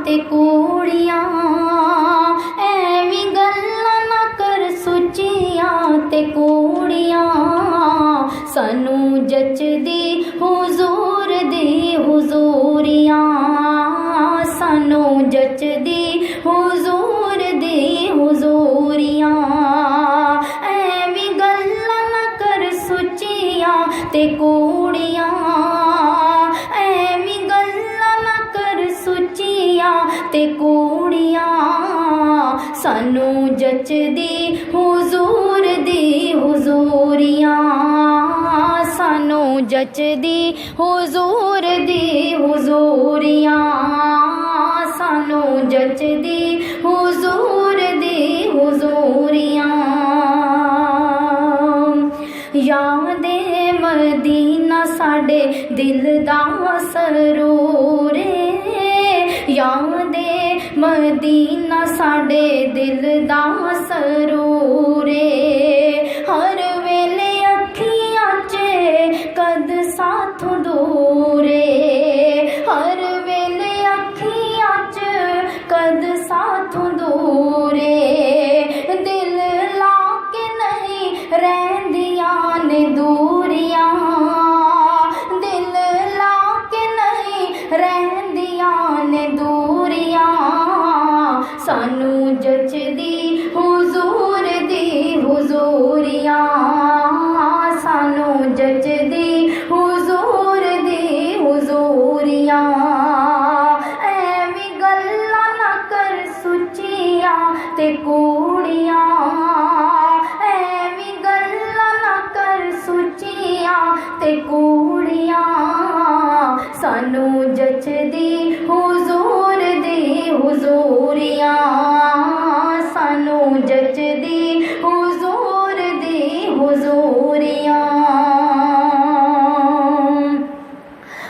ते कूड़ियां, ऐवीं गल्लां ना कर सुच्चियां ते कूड़ियां। सानू जचदी हुजूर दी हुजूरियां, सानू जचदी हुजूर दी हुजूरियां। ऐवीं गल्लां ना कर सुच्चियां ते कूड़ियां, ऐवीं गल्लां ना कर सुच्चियां ते कूड़ियां। सानू जचदी हुजूर दी हुजूरियां, सानू जचदी हुजूर दी हुजूरियां, सानू जचदी हुजूर दी हुजूरियां। यादे मदीना साडे दिल दा सरूर है, यादे मदीना साडे दिल दा सरूर है। हर वेले अखियां च कद साथों दूर है, हर वेले अखियां च कद साथों दूर है। दिल ला के नहीं रहिंदियां ने दूरियां, दिल ला के नहीं रहिंदियां ने दूरियां। सानू जचदी हुजूर दी हुजूरियां, सानू जचदी हुजूर दी हुजूरियां। ऐवीं गल्लां ना कर सुच्चियां ते कूड़ियां, ऐवीं गल्लां ना कर सुच्चियां ते कूड़ियां। सानू जचदी हुजूर दी हुजूरियां, सानू जचदी हुजूर दी हुजूरियां।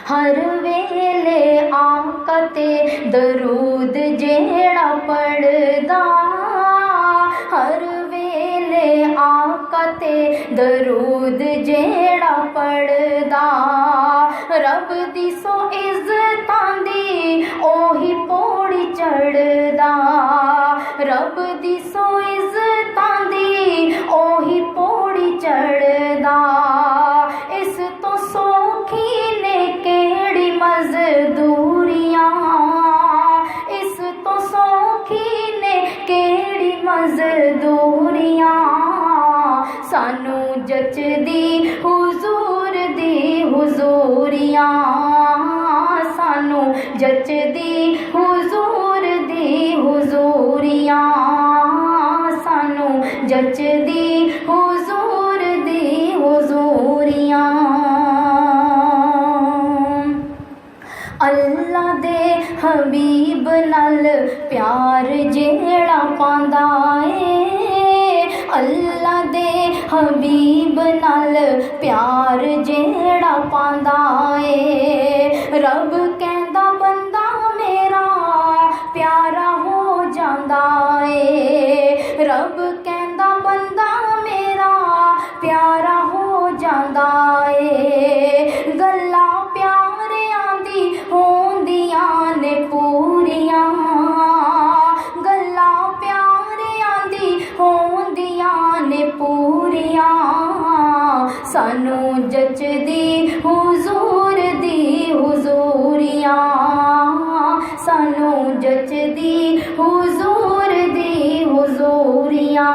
हर वेले आका ते दरूद जेड़ा पढ़दा, हर वेले आका ते दरूद जेड़ा पढ़दा। रब दी सो इज्जतां दी ओही पौड़ी चढ़दा, रब दी सो इज्जतां दी ओही पौड़ी चढ़दा। इस तो सौखी ने केड़ी मजदूरियां, इस तो सौखी ने केड़ी मजदूरियां। सानू जचदी हुजूर दी हुजूरियां, सानू जचदी हुजूर दी हुजूरियां, सानू जचदी हुजूर दी हुजूरियां। अल्लाह दे हबीब नाल प्यार जेड़ा पांदा ए, अल्लाह दे हबीब नाल प्यार जेड़ा पांदा ए। रब कहंदा बंदा मेरा प्यारा हो जांदा ए, रब कहंदा बंदा मेरा प्यारा हो जांदा ए। गल्लां प्यारियां दी होंदियां ने पूरियां, गल्लां प्यारियां दी होंदियां ने पूरियां। सानू जचदी हुजूर दी हुजूरियां, सानू जचदी हुजूर दी हुजूरियां,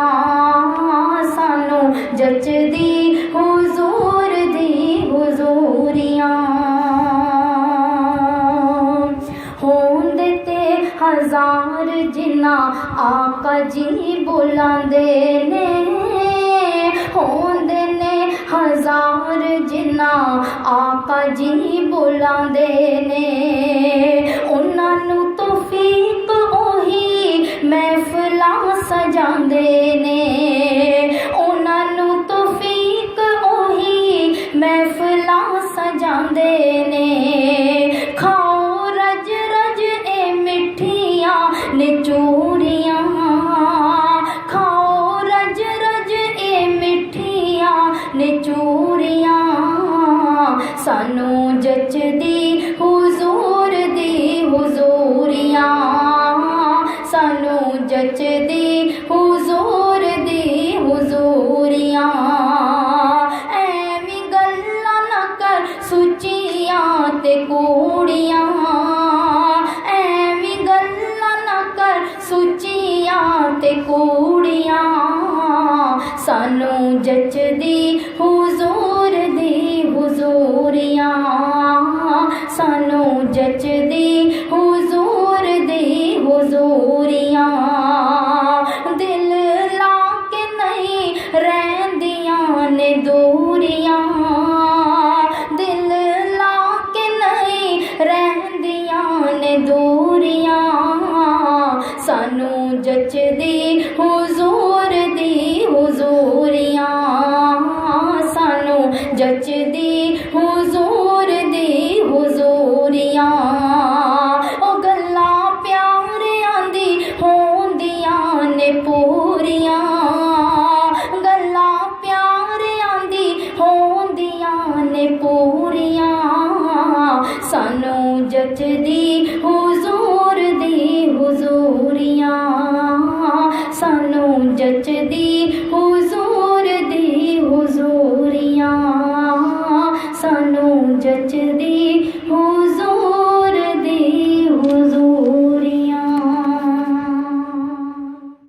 सानू जचदी हुजूर दी हुजूरियां। होंदे ते हजार जिन्ना आका जी बुलांदे ने, होंदे ने हजार जिन्ना आका जी बुलांदे ने। उन्हां नू तौफीक ओही महफिलां सजांदे ने, उन्हां नू तौफीक ओही महफिलां सजांदे ने। खाओ रज रज ए मिठियां ने चूरियां, खाओ रज रज ए मिठियां ने चूरियां। सानू जचदी हुजूर ते कूड़ियां ऐवी गल्लां ना कर सुचियां ते कूड़ियां सानू जचदी हुजूर दी हुजूरियां सानू जचदी हुजूर दी हुजूरियां दिल ला के नहीं रहंदियां ने दूरियां दिल ला के नहीं रहंदियां ने दूरियां सानू जचदी हुजूर दी हुजूरियां सानू जचदी हुजूर दी हुजूरियां ओ गल्लां प्यारियां दी होंदियां ने पूरियां गल्लां प्यारियां दी होंदियां ने पूरियां सानू जचदी हुजूर दी हुजूरियां सानू जचदी हुजूर दी हुजूरियां सानू जचदी